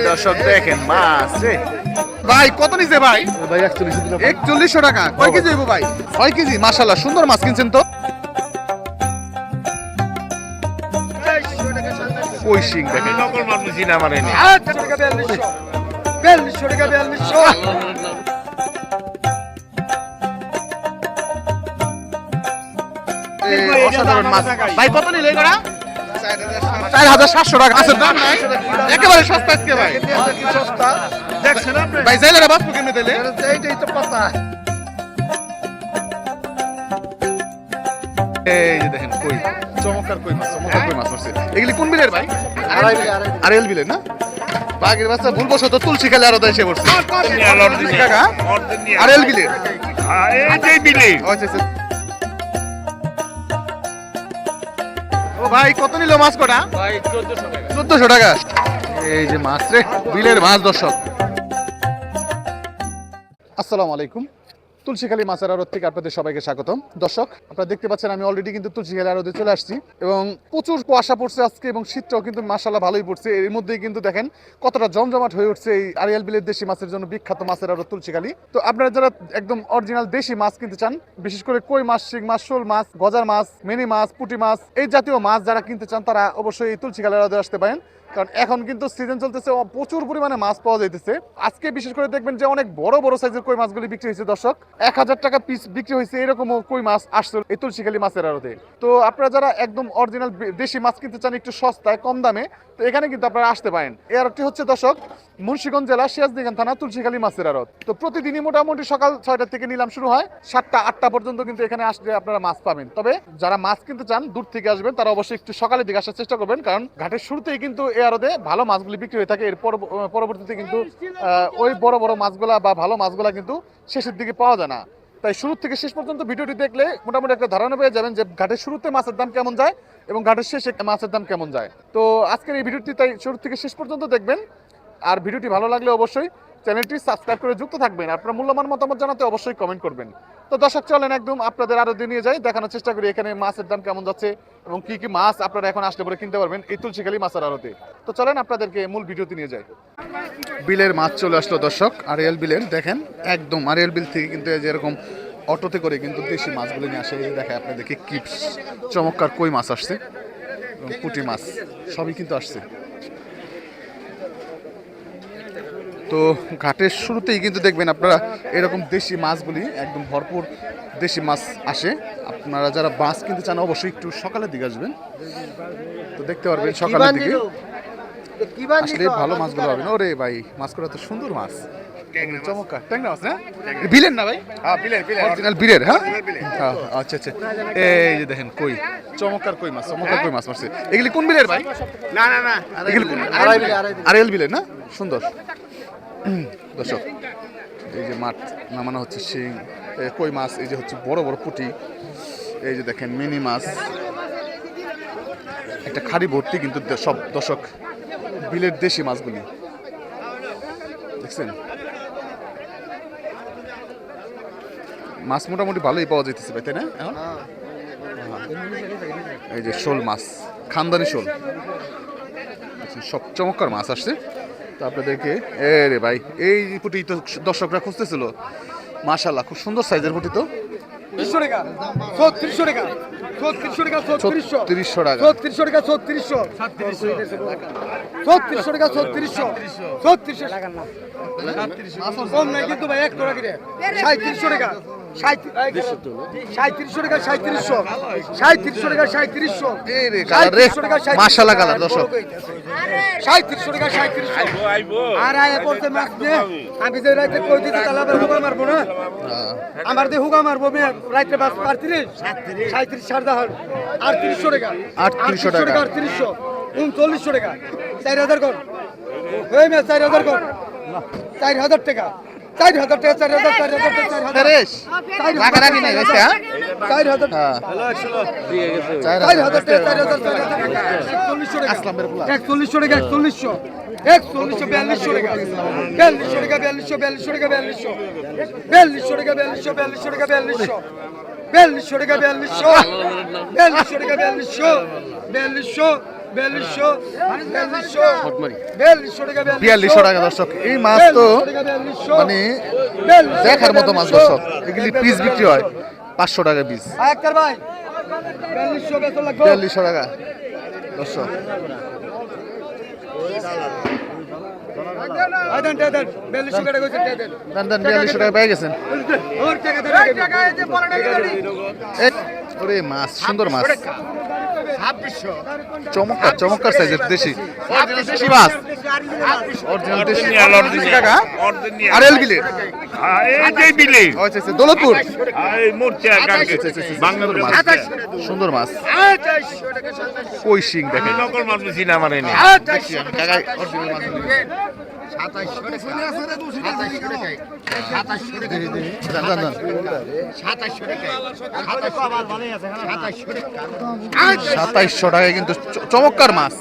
দর্শক দেখেন মাছ রে ভাই, কত নিছে ভাই? ভাই 41 4100 টাকা। কয় কেজি হইব ভাই? 6 কেজি। মাশাআল্লাহ সুন্দর মাছ কিনছেন তো। কই শিং দেখেন, নকল মাছ বুঝি না আমার এনে 4200 টাকা 4200 অসাধারণ মাছ ভাই। কত নিলে এগুলা? 4700 টাকা। মাছের দাম নাই, একেবারে সস্তা আজকে ভাই। সস্তা দেখছেন আপনি? ভাই যাইলে না বাপু কেমনে দিলে? এইটাই তো কথা। এই যে দেখেন কই, চমৎকার কই মাছ, চমৎকার কই মাছ আছে। এগুলি কোন বিলের ভাই? আড়াইল বিলের না? বাগের বাচ্চা ভুলবশত তুলসী খালে আরো এসে পড়ছে। কাকা আড়াইল বিলের এইটাই বিলে। আচ্ছা। ও ভাই কত নিল মাছ কটা? ভাই 1400 টাকা। 1400 টাকা। এই যে মাছ রে, বিলের মাছ দর্শক। আসসালামু আলাইকুম। তুলসীখালী মাছের আড়ত থেকে আপনাদের সবাইকে স্বাগতম। দর্শক আপনারা দেখতে পাচ্ছেন আমি অলরেডি কিন্তু তুলসীখালী আড়তে চলে আসছি এবং প্রচুর কুয়াশা পড়ছে আজকে এবং শীতটাও কিন্তু মাশাআল্লাহ ভালোই পড়ছে। এর মধ্যেই কিন্তু দেখেন কতটা জমজমাট হয়ে উঠছে এই আড়িয়াল বিলের দেশি মাছের জন্য বিখ্যাত মাছের আড়ত তুলসীখালী। তো আপনারা যারা একদম অরিজিনাল দেশি মাছ কিনতে চান, বিশেষ করে কই মাছ, শিং মাছ, শোল মাছ, গজার মাছ, মিনি মাছ, পুঁটি মাছ, এই জাতীয় মাছ যারা কিনতে চান তারা অবশ্যই এই তুলসীখালী আড়তে আসতে পারেন, কারণ এখন কিন্তু সিজন চলতেছে, প্রচুর পরিমাণে মাছ পাওয়া যাইতেছে। আজকে বিশেষ করে দেখবেন যে অনেক বড় বড় সাইজের কই মাছগুলি বিক্রি হয়েছে দর্শক। 1000 টাকা পিস বিক্রি হয়েছে, এরকমও কই মাছ আসছে এই তুলসীখালী মাছের আড়তে। তো আপনারা যারা একদম অরিজিনাল দেশি মাছ কিনতে চান একটু সস্তায় কম দামে, তো এখানে কিন্তু আপনারা আসতে পারেন। এই আড়তটি হচ্ছে দর্শক মুন্সিগঞ্জ জেলা সিরাজদিগান থানা তুলসীখালী মাছের আড়ত। তো প্রতিদিনই মোটামুটি সকাল 6টা থেকে নিলাম শুরু হয়, 7টা 8টা পর্যন্ত কিন্তু এখানে আসলে আপনারা মাছ পাবেন। তবে যারা মাছ কিনতে চান দূর থেকে আসবেন তারা অবশ্যই একটু সকালের দিকে আসার চেষ্টা করবেন, কারণ ঘাটের শুরুতেই কিন্তু এই আড়তে ভালো মাছগুলি বিক্রি হয়ে থাকে। এর পরবর্তীতে কিন্তু ওই বড় বড় মাছগুলা বা ভালো মাছগুলা কিন্তু শেষের দিকে পাওয়া যায় না। তাই শুরু থেকে শেষ পর্যন্ত ভিডিওটি দেখলে মোটামুটি একটা ধারণা পেয়ে যাবেন যে ঘাটের শুরুতে মাছের দাম কেমন যায় এবং ঘাটের শেষে মাছের দাম কেমন যায়। তো আজকের এই ভিডিওটি তাই শুরু থেকে শেষ পর্যন্ত দেখবেন। আর ভিডিওটি ভালো লাগলে অবশ্যই চ্যানেলটি সাবস্ক্রাইব করে যুক্ত থাকবেন। আপনার মূল্যবান মতামত জানাতে অবশ্যই কমেন্ট করবেন। তো দর্শক চলেন একদম আপনাদের আরো নিয়ে যাই, দেখানোর চেষ্টা করি এখানে মাছের দাম কেমন যাচ্ছে এবং কি কি মাছ আপনারা এখন আসলে পরে কিনতে পারবেন এই তুলসীখালী মাছের আড়তে। তো চলেন আপনাদেরকে মূল ভিডিওতে নিয়ে যাই। বিলের মাছ চলে আসলো দর্শক, আড়িয়াল বিলের। দেখেন একদম আড়িয়াল বিল থেকে কিন্তু যেরকম অটোতে করে কিন্তু দেশি মাছগুলো নিয়ে আসে। এই দেখে আপনাদেরকে কি চমৎকার কই মাছ আসছে এবং পুঁটি মাছ সবই কিন্তু আসছে। তো ঘাটের শুরুতেই কিন্তু দেখবেন আপনারা এরকম দেশি মাছগুলি একদম ভরপুর দেশি মাছ আসে। আপনারা যারা মাছ কিনতে চান অবশ্যই একটু সকালের দিকে আসবেন, তো দেখতে পারবেন সকালের দিকে আসলে ভালো মাছগুলো পাবেন। ওরে ভাই মাছগুলো তো সুন্দর মাছ, চমৎকার ট্যাংরা মাছ না? বিলের না ভাই? অরিজিনাল বিলের। হ্যাঁ আচ্ছা আচ্ছা। এই যে দেখেন কই, চমৎকার কই মাছ, চমৎকার কই মাছ মারছে। এগুলি কোন বিলের ভাই? না না না, এগুলি আড়াইল বিলের না? সুন্দর দর্শক এই যে মাছ নামানো হচ্ছে শিং, কই মাছ, এই যে হচ্ছে বড় বড় পুঁটি, এই যে দেখেন মিনি মাছ, একটা খাড়ি ভর্তি কিন্তু সব দর্শক বিলের দেশি মাছগুলি দেখছেন। মাছ মোটামুটি ভালোই পাওয়া যাইতেছে ভাই, তাই না? এখন এই যে শোল মাছ, খানদানি শোল, সব চমৎকার মাছ আসছে। তো আপনাদেরকে রে ভাই এই পুঁটি তো দর্শকরা খুঁজতেছিল, মাশাআল্লাহ খুব সুন্দর সাইজের পুঁটি। তো 300 টাকা 3600 টাকা 3600 টাকা 3600 টাকা 3600 টাকা 3600 3600 টাকা 3600 3600 টাকা না কম নাই কিন্তু ভাই 1 টাকা করে 3700 টাকা 3700 টাকা 3700 টাকা 3700 এই রে কালার রে, মাশাআল্লাহ কালার দর্শক। 3700 টাকা 3700 আইবো আর আয়া করতে মাছ নে আমি যে রাতে কই দিতে তাহলে আবার হুগা মারবো না। আমার দিয়ে হুগা মারবো মে রাতে বাস 35 37 সারদাহর 3800 টাকা 3800 টাকা 3800 3900 টাকা 4000 কর ওই মে 4000 কর 4000 টাকা 4000 টাকা 4000 ফেরেশ রাখা রাখি নাই হইছে। হ্যাঁ 4000 হ্যাঁ দিয়ে গেছে 4000 টাকা 4000 টাকা 4100 টাকা আসলাম বের পোলা 4100 টাকা 4100 4100 4200 টাকা 4200 টাকা 4200 টাকা 4200 টাকা 4200 টাকা 4200 4200 টাকা 4200 4200 টাকা 4200 4200 4200 4200 টাকা 4200 টাকা দর্শক। এই মাছ তো মানে দেখার মতো মাছ দর্শক। এগুলি পিস বিক্রি হয় 500 টাকা পিস। আক্তার ভাই 4200 বেচা লাগবে 4200 টাকা দর্শক। আইদান দেন 4200 টাকা কইছেন দেন দেন 4200 টাকা পেয়ে গেছেন। ওর টাকা দেন টাকা এই যে পড়া টাকা দেন এই, ওরে মাছ, সুন্দর মাছ, 2600 চমৎকার চমৎকার সাইজের দেশি দেশি মাছ, অরিজিনাল দেশি টাকা। আর এল বিলে এই যে বিলে আচ্ছা আচ্ছা, দৌলতপুর। এই মোরচা কাকে বাংলাদেশ মাছ, সুন্দর মাছ, 2800 টাকা কই শিং দেখেন। নকল মাছ বুঝি না আমার এনে টাকায় অরিজিনাল মাছ নিয়ে। 2700 টাকায় কিন্তু চমৎকার মাছ।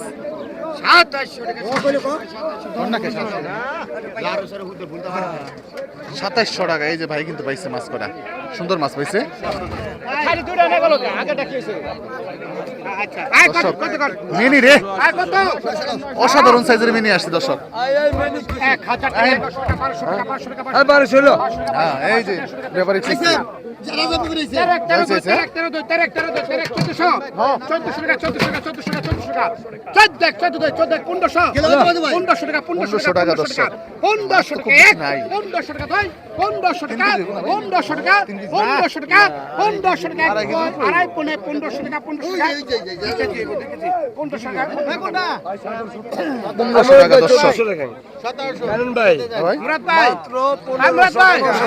2700 টাকা। এই যে ভাই কিন্তু পাইছে মাছ করা, সুন্দর মাছ পাইছে। দর্শক, মিনি রে, অসাধারণ সাইজের মিনি আসছে দর্শক। হ্যাঁ, এই যে ব্যাপারী চাইছে।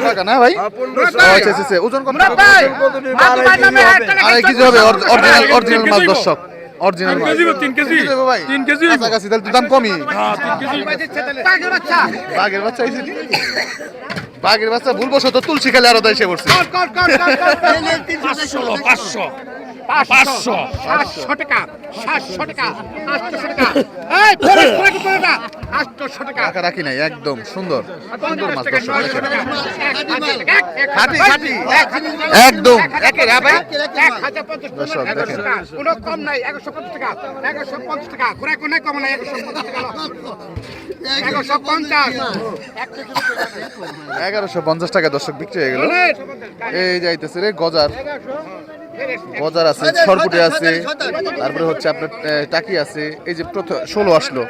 টাকা না ভাই? আচ্ছা আচ্ছা, ওজন কত? আড়াই কেজি হবে অরিজিনাল মাছ দর্শক। অরিজিনাল মাছ 3 কেজি ভাই, 3 কেজি কাছাকাছি, তাহলে তো দাম কমই। বাঘের বাচ্চা হয়েছে, বাঘের বাচ্চা ভুলবশত তুলসী খালে আরো এসে পড়ছে। 500 টাকা 700 টাকা 800 টাকা 800 টাকা টাকা রাখি নাই, একদম সুন্দর সুন্দর মাছ দর্শক। খাঁটি খাঁটি একদম একের হবে দর্শক দেখেন। কোনো কম নাই 150 টাকা 150 টাকা ঘুরে কোনে কম নাই 150 টাকা 150 1150 টাকা দর্শক বিক্রি হয়ে গেল। এই যাইতেছে রে গজার, গজার আছে, সরপুটে আছে, তারপরে হচ্ছে আপনার টাকি আছে। এই যে প্রথম 16 আসলো,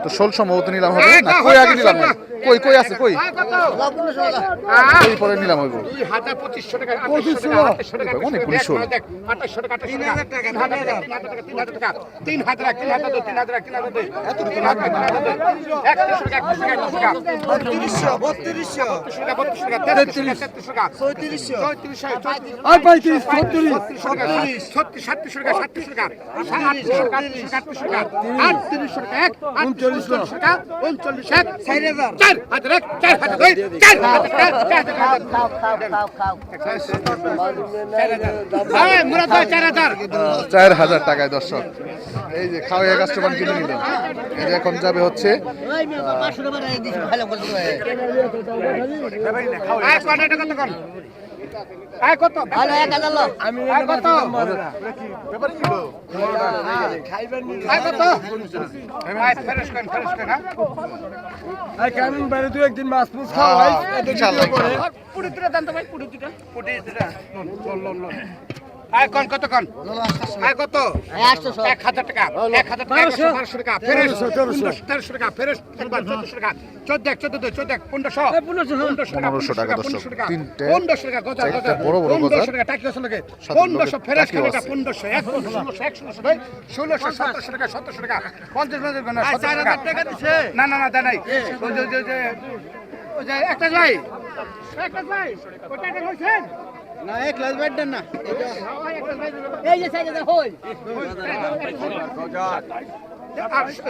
তো 16 সম্ভবত নিলাম হবে না, কই আগে নিলাম না, কই কই আছে, কই কই পরে নিলাম হইব। 2500 টাকা 2800 টাকা অনেকগুলি শোল। 2800 টাকা 3000 টাকা 3000 টাকা 3000 টাকা 3000 4000 টাকায় দর্শক। এই যে খাওয়া কাস্টমার কিনে নিল। এই যে এখন যাবে হচ্ছে কত একদিন মাছ পুষ খাওয়া হয় ইনশাআল্লাহ পুরি দুটা দাম তো ভাই পুরি দুটা আয় কোন কত কোন আয় কত 1000 টাকা 1000 টাকা 1200 টাকা ফেরেশ 1300 টাকা ফেরেশ 1400 টাকা 14 1500 টাকা দর্শক। তিনটে 1500 টাকা গজা গজা বড় বড় গজা 1500 টাকা টাকি আছে নাকি 1500 ফেরেশ টাকা 1500 1600 1700 টাকা 1700 টাকা 50 না 4000 টাকা দিছে না না না দেয় নাই ওই যে একটা ভাই কত টাকা হইছেন না এক লাখ বাইট দেন না এই যে সাইডে হই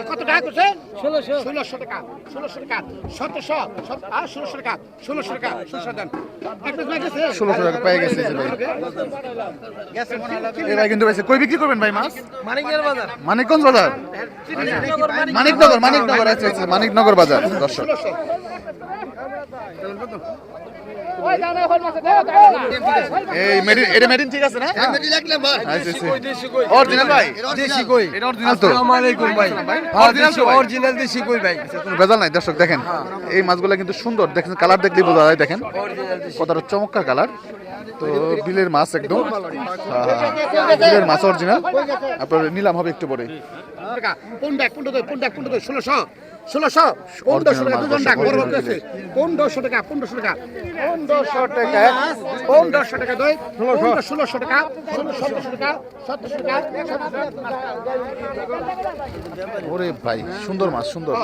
কত টাকা করছেন 1600 টাকা 1700 টাকা 1600 টাকা 1600 টাকা 1600 দেন একটা ভাই গেছে 1600 টাকা পেয়ে গেছে যে ভাই। এই ভাই কিন্তু ভাই কই বিক্রি করবেন ভাই মাছ? মানিকগঞ্জ বাজার, মানিকনগর আচ্ছা আচ্ছা, মানিকনগর বাজার দর্শক। এই মেডিন, এটা মেডিন ঠিক আছে না? অরিজিনাল ভাই, দেশি কই এটা অরিজিনাল তো? আসসালামু আলাইকুম ভাই Original তো ভাই? অরিজিনাল দেশি কই ভাই কোনো ভেজাল নাই। দর্শক দেখেন এই মাছগুলো কিন্তু সুন্দর, দেখেন কালার দেখলেই বোঝা যায়। দেখেন কতটা চমৎকার কালার। তো বিলের মাছ একদম, বিলের মাছ অরিজিনাল। আপনার নিলাম হবে একটু পরে। ওরে ভাই সুন্দর মাছ, সুন্দর।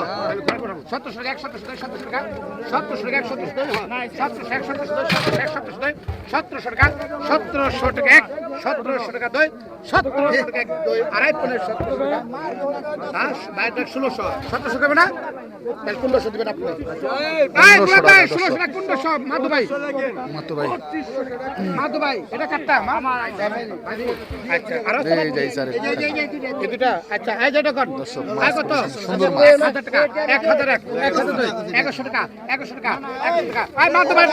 মাতো ভাই, এই যাই স্যার, দর্শক মাছ সুন্দর মাছ। 1000 টাকা, 1000 1100 টাকা, 1100 টাকা, 1100 টাকা। আয় মাতো ভাই,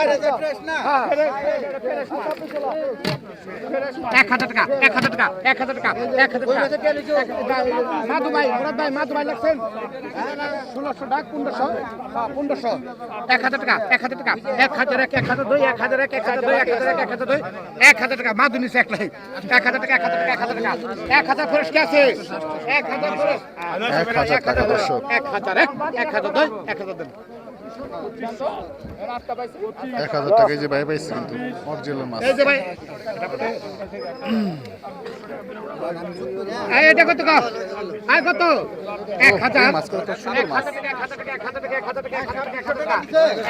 1000 টাকা, 1000 টাকা, 1000 টাকা, 1000 টাকা। মাতো ভাই, মুরাদ ভাই, মাতো ভাই লাগছেন 1600 টাকা, 1500, 1500, 1000 টাকা, 1000 টাকা, 1001, 1002, 1001, 1002, 1001, 1002, 1000 টাকা। মাদু নিছে এক লাই, 1000 টাকা, 1000 টাকা, 1000 টাকা, 1000 ফেরশ কি আছে? 1000 ফেরশ, 1000 টাকা দর্শক, 1001, 1002, 1000 দেন। 1000 টাকায় যে ভাই পাইছে কিন্তু অরিজিনাল মাছ। এই যে ভাই, এই এটা কত টাকা? আয় কত? 1000, মাছ কত সুন্দর মাছ। 1000 টাকা, 1000 টাকা, 1000 টাকা, 1000 টাকা, 1000 টাকা, 1000 টাকা, 1100 টাকা,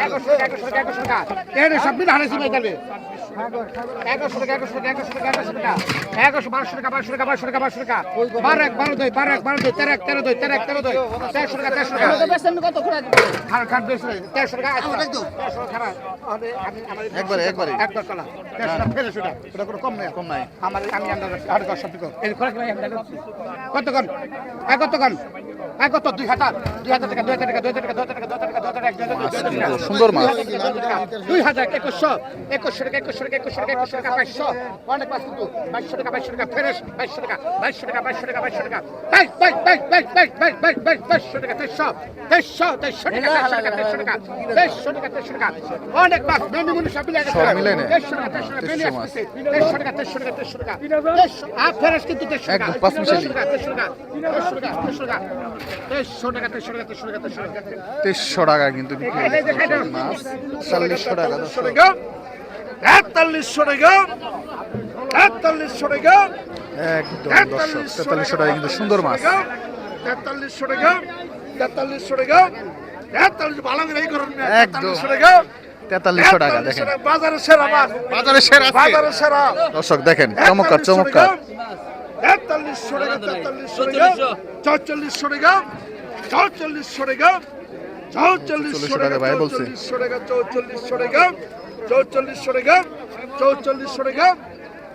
1100 টাকা, 1100 টাকা। এই সব মিলে হারাইছি ভাই তাহলে। 1100 টাকা, 1100 টাকা, 1100 টাকা, 1100 টাকা, 1100, 1200 টাকা, 1200 টাকা, 1200 টাকা, 1200 টাকা, 12 1, 12 2, 12 1, 12 2, 13 1, 13 2, 13 1, 13 2, 1300 টাকা, 1300 টাকা। কত করে? খান খান 1300 টাকা। 1300 টাকা। একবারে একবার কলা 1300 টাকা ফেরশ ওটা। ওটা কোনো কম নাই, কম নাই। আমার আমি আন্দাজ আর কত সব এই খরচ নাই কত কোন? আয় কত কোন? আয় কত? 2000, 2000 টাকা, 2000 টাকা, 2000 টাকা, 2000 টাকা, 2000 টাকা, 2000 টাকা, 2000 টাকা। সুন্দর মাছ। 2000, 2100, 2100 টাকা, 2100 টাকা, 2100 টাকা, 2100 টাকা, 500, অনেক মাছ কিন্তু 2200 টাকা, 2200 টাকা ফেরশ, 2200 টাকা, 2200 টাকা, 2200 টাকা, 2200 টাকা, 2200 টাকা, 2300 টাকা, 2300 টাকা, 2300 টাকা, 2300 টাকা, অনেক মাছ মেনু মেনু সব মিলে গেছে। সব মিলে নে। 2300 টাকা, 2300 টাকা, মেনু আসছে 2300 টাকা, 2300 টাকা, 2300 টাকা, 2300 আর ফেরশ কিন্তু 2300 টাকা, একদম পাঁচ মিশালি। 2300 টাকা, 2300 টাকা, 2300 টাকা, 2300 টাকা, 2300 টাকা, 2300 টাকা, 2300 টাকা, 2300 টাকা। 2300 টাকা কিন্তু বিক্রি হচ্ছে মাছ। 4000 টাকা দর্শক। 4300 টাকা, 4300 টাকা, একদম দর্শক 4300 টাকা কিন্তু সুন্দর মাছ। 4300 টাকা, 4300 টাকা, 43 ভালো করে এই করুন না। একদম। 4300 টাকা, 4300 টাকা দেখেন, বাজারের সেরা মাছ, বাজারে সেরা আজকে। বাজারের সেরা। দর্শক দেখেন চমৎকার চমৎকার। 4300 টাকা, 4300 টাকা, 4400 টাকা, 4400 টাকা, 4400 টাকা, ভাই বলছে। 4400 টাকা, 4400 টাকা, 4400 টাকা, 4400 টাকা,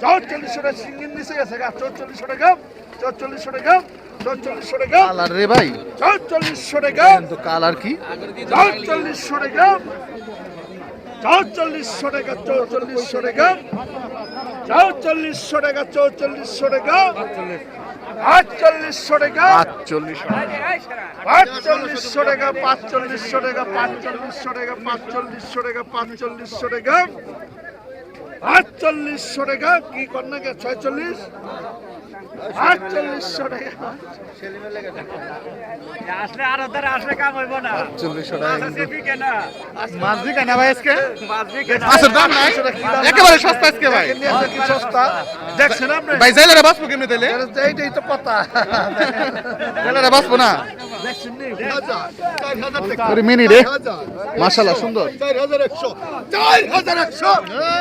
4400 টাকা সিঙ্গিন নিচে গেছে গা, 4400 টাকা, 4400 টাকা, 4400 টাকা, কালার রে ভাই, 4400 টাকা, কিন্তু কালার কি? 4400 টাকা, 4400 টাকা, 4400 টাকা, 4400 টাকা, 4400 টাকা, 4800 টাকা, 4500 4500 টাকা, 4500 টাকা, 4500 টাকা, 4500 টাকা, 4500 টাকা, 4800 টাকা, কি কন্যা কে 46, 4800 টাকা, আসলে আর ওদের আসলে কাম হইব না 4500 টাকা কিন্তু বিকে না মাছ বিকে না ভাই আজকে। মাছ বিকে না মাছের দাম নাই, একেবারে সস্তা আজকে ভাই। কি সস্তা দেখছেন আপনি? ভাই জাইলারে বাঁচবো কেমনে তাইলে? এইটাই তো কথা। জাইলারে বাঁচবো না? দেখছেন নি 4000 টাকা, ওরে মিনি রে, মাশাআল্লাহ সুন্দর। 4100, 4100,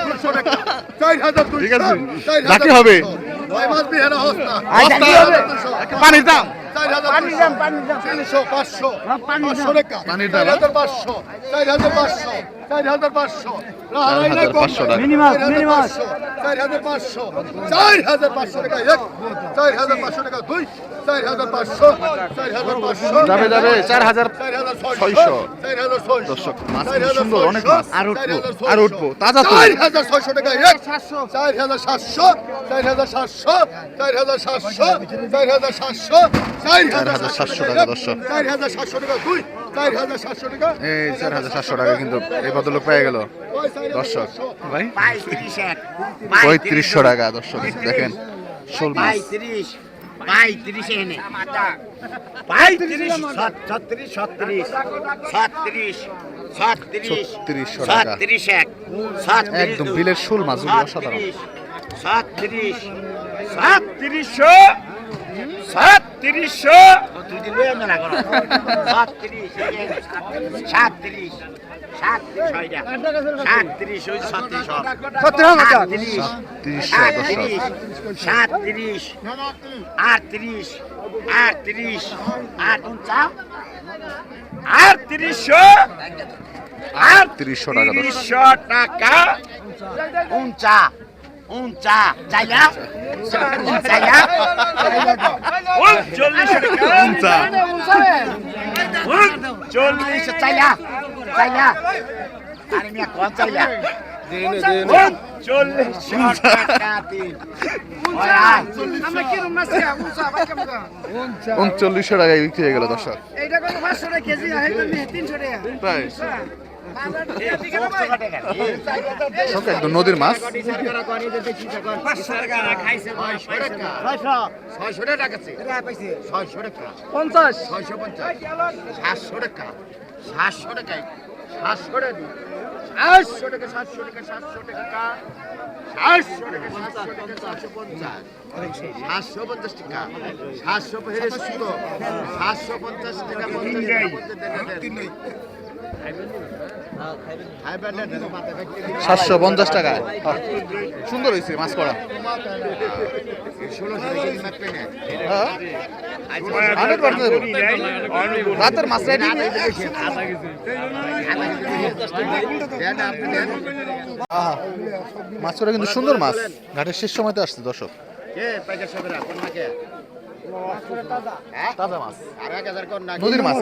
200 টাকা, 4200, ঠিক আছে, বাকি হবে। ভাই মাছ বিহারা হস্তা, বস্তা, পানির দাম 500 500 টাকা পানির দাম 4500 4500 4500 4500 টাকা মিনিমাম 4500 4500 টাকা এক 4500 টাকা দুই 4500 4500 যাবে 4000 4600 4600 দর্শক মাছ কিন্তু সুন্দর অনেক মাছ আর উঠবো তাজা তো 4600 টাকা এক 4700 4700 4700 4700 4700 টাকা দর্শক 4700 টাকা দুই 4700 টাকা এই 4700 টাকা কিন্তু এই ভদ্রলোক পেয়ে গেল দর্শক ভাই 3500 টাকা দর্শক দেখেন শোল মাছ 35 এনে 35 36 36 36 3600 টাকা। 36 এক 37 একদম বিলের শোল মাছগুলো অসাধারণ 37 3700 তুই দিন লই আমরা করো 37 37 37 ওই 37 3800 টাকা দর্শক উঞ্চা চাইলা চাইলা 39 টাকা চাইলা চাইলা আরে মিয়া কোন চাইলা 39 টাকা দিন আমরা কি রুম মাছ খাই উঁচা ভাই কেমন 3900 টাকায় বিক্রি হয়ে গেল দর্শক এইটা কত 500 টাকা কেজি হয় তো 300 টাকা তাই টাকা দর্শক একদম নদীর মাছ 500 টাকা খাইছে 600 টাকা আছে 600 টাকা 50 650 700 টাকা 700 টাকা 700 টাকা 800 টাকা 700 টাকা 700 টাকা 800 টাকা 700 টাকা 750 টাকা 700 হেরে সুতো 750 টাকা 750 টাকা সুন্দর হয়েছে মাছ করা হ্যাঁ রাতের মাছ রেডি মাছ করা কিন্তু সুন্দর মাছ ঘাটের শেষ সময়তে আসছে দর্শক তাজা মাছ নদীর মাছ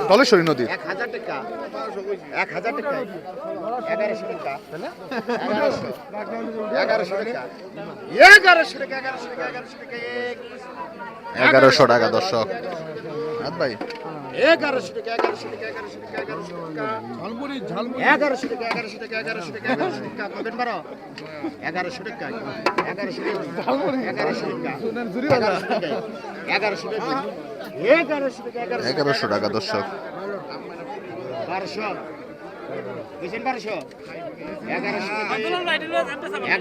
ধলেশ্বরী নদী 1000 টাকা 1000 টাকা 1100 টাকা 1100 টাকা 1100 টাকা 1100 টাকা দর্শক হাত ভাই 1100 টাকা 1100 টাকা 1100 টাকা 1100 টাকা ঝালমুড়ি 1100 টাকা 1100 টাকা 1100 টাকা 1100 টাকা কবেন বারো 1100 টাকা 1100 টাকা ঝালমুড়ি 1100 টাকা 1100 টাকা 1100 টাকা 1100 টাকা দর্শক 1200 বুঝছেন 1200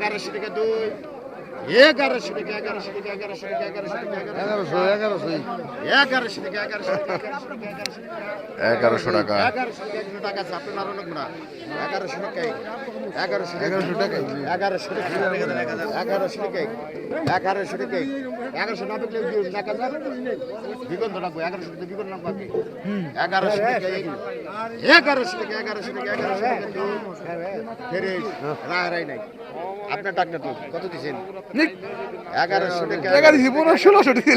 1100 টাকা দুই 1100 টাকা 1100 টাকা 1100 টাকা 1100 টাকা 1100 টাকা 1100 টাকা 1100 টাকা চাপেন আরো লোক না 1100 টাকা 1100 টাকা 1100 টাকা 1100 টাকা 1100 টাকা 1100 না পেলে টাকা যাবে বিগন্ধ লাগবে 1100 টাকা বিগন্ধ লাগবে 1100 টাকা 1100 টাকা 1100 টাকা 1100 টাকা ফেরে রাই নাই আপনার টাকা তো কত দিছেন 1100 টাকা টাকা দিছি 1600 টাকা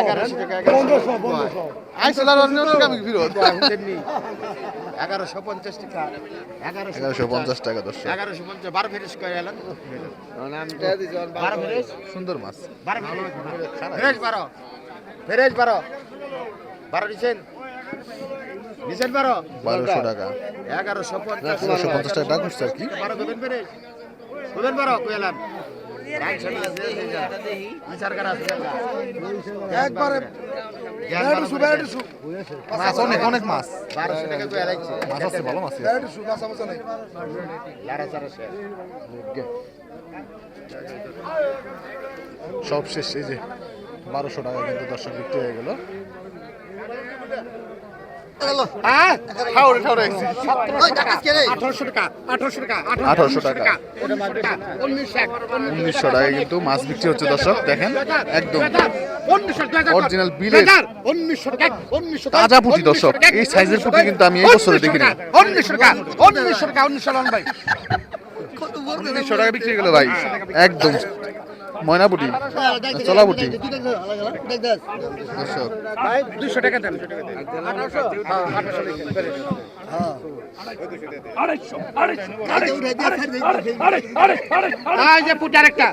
1100 টাকা 1100 আইসলা আমি ফিরত 1150 টাকা 1150 টাকা দর্শক 1150 12 ফেরেশ করে এলাম নামটা দিছেন 12 ফেরেশ সুন্দর মাছ 12 ফেরেশ 12 12 দিছেন 1200 টাকা 1150 1150 টাকা ডাক উঠছে আর কি 12 দেবেন ফেরেশ দেবেন 12 কই এলাম একবারে মাছ অনেক অনেক মাছ 1200 টাকা কই এলাইছে মাছ আছে ভালো মাছ আছে লারা চারা শেষ সব শেষ এই যে 1200 টাকা কিন্তু দর্শক বিক্রি হয়ে গেল হ্যাঁ ঠাউরে ঠাউরে আইছি। 1800 টাকা 1800 টাকা 1800 টাকা। 1900 1900 টাকায় কিন্তু মাছ বিক্রি হচ্ছে দর্শক, দেখেন একদম 1900 অরিজিনাল বিলের 1900 টাকা 1900 তাজা পুঁটি দর্শক। এই সাইজের পুঁটি কিন্তু আমি এই বছরে দেখিনি। 1900 টাকা 1900 টাকা 1900 টাকা ভাই 1900 টাকা বিক্রি গেল ভাই, একদম ময়না পুঁটি, চলা পুঁটি দর্শক। 200 টাকা দেন 1800 এই যে পুট আরেকটা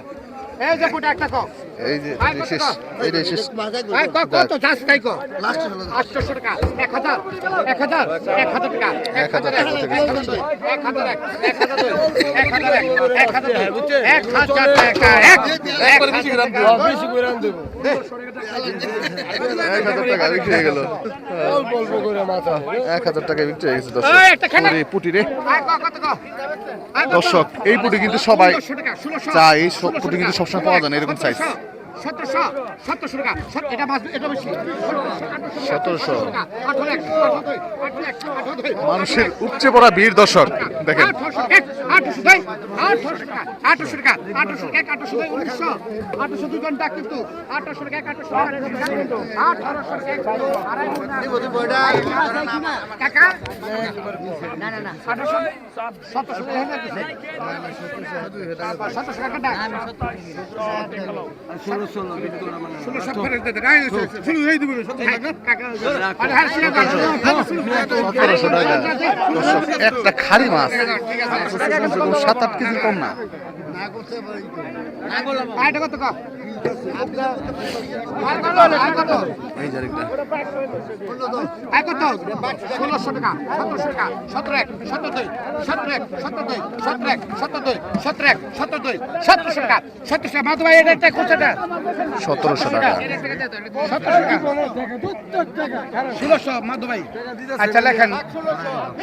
এই যে পুট একটা কো এই যে শেষ, এই শেষ। এই কত চাষ তাই কো 800 টাকা 1000 1000 1000 টাকা 1000 টাকা থেকে 1000 টাকা একবার বেশি গ্রাম দেব, বেশি গ্রাম দেব। 1000 টাকা বিক্রি হয়ে গেল, অল্প অল্প করে মাছ 1000 টাকা বিক্রি হয়ে গেছে দর্শক। পুরি পুটি রে কত কো দর্শক, এই পুটি কিন্তু সবাই 1600 টাকা 1600 চায়, এই সব পুটি কিন্তু সবসময় পাওয়া যায় না এরকম সাইজ। 1700 টাকা এটা মাছ এটা বেশি 1700 1800 মানুষের উপচে পড়া ভিড় দর্শক, দেখেন 800 টাকা 800 টাকা 800 দুই ঘন্টা কিন্তু 800 টাকা 1800 কাকা না না না 1700 টাকা হয়ে গেছে 1700 টাকা 1600 ফেরত দে না শুরু হয়ে দিবে কাকা আরে হ্যাঁ 1700 টাকা দর্শক, একটা খারি মাছ 7-8 কেজি কম না। আইটা কত কা এই যে আরেকটা আই কত 1600 টাকা 1700 টাকা 17 টাকা 1700 টাকা মাধু ভাই এটা কোথাটা 1700 টাকা 1600 মাধু ভাই আচ্ছা লেখেন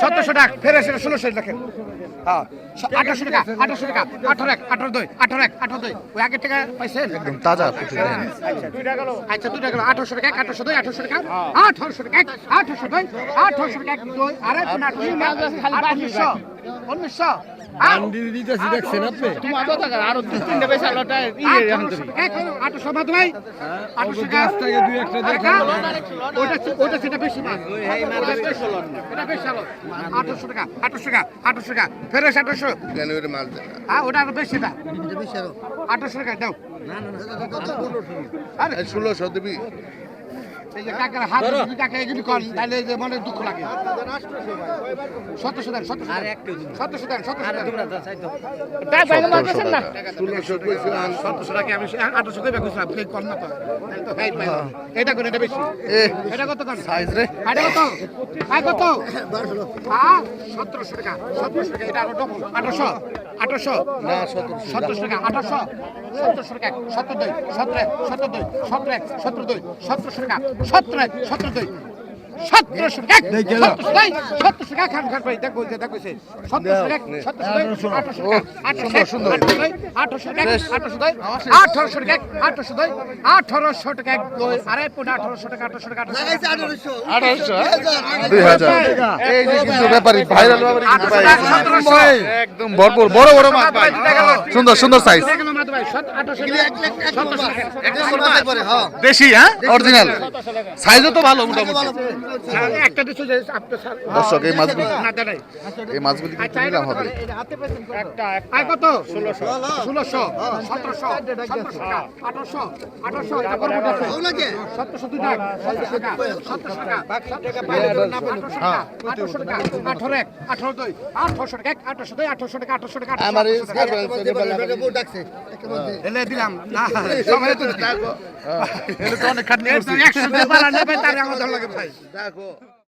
1700 টাকা ফের 1600 লেখেন হ্যাঁ 1800 টাকা 18 ওই আগের টাকা পাইছেন একদম তাজা পুঁটি দেখেন। আচ্ছা 2 টাকা 1800 টাকা 1800 টাকা 1800 টাকা 1800 টাকা দুই আরে 1900 দেখছেন আপনি আরো 2-3টা পয়সা লটা আটশো মাধু ভাই 800 টাকা থেকে দুই একটা দেখেন ওটা সেটা বেশি না এটা বেশি হলো 800 টাকা 800 টাকা ফেরত 800 হ্যাঁ ওটা আরো বেশি না 800 টাকা দাও আরে 1600 দিবি এই যে কাকার হাত যদি কাকা এগুলি করেন তাহলে যে মনে দুঃখ লাগে 1700 দেন 1700 দেন তাই বাইরে মারতেছেন না 1700 টাকা আমি 800 কইবা কইছিলাম এই কর না তো হাই পাই এটা কোন এটা বেশি এটা কত কোন সাইজ রে এটা কত আই কত হ্যাঁ 1700 টাকা এটা আরো ডবল 800 না 1700 টাকা 800 1700 টাকা 17 টাকা 1700 টাকা 1700 টাকা খান খান ভাই দেখো দেখো 1700 টাকা 800 টাকা আরে 1800 টাকা 2000 এই যে কিন্তু ব্যাপারী ভাইরাল ব্যাপারী কিন্তু ভাই একদম ভরপুর বড় বড় মাছ ভাই, সুন্দর সুন্দর সাইজ দেশি, হ্যাঁ অরিজিনাল সাইজও তো ভালো মোটামুটি। একটা দিছো যে আপনি দর্শক এই মাছগুলো না দেয় এই মাছগুলি কিন্তু নিলাম হবে আয় কত 1600 1700 টাকা 1800 এটা করব 1700 দুই টাকা 1700 টাকা 800 টাকা 1800 টাকা 18 দুই 800 টাকা 800 টাকা আমার এলে দিলাম না সময় তো এটা তো অনেক খাটনি করছি। 100 টাকা বাড়া নেবে তার আমার ভালো লাগে ভাই দেখো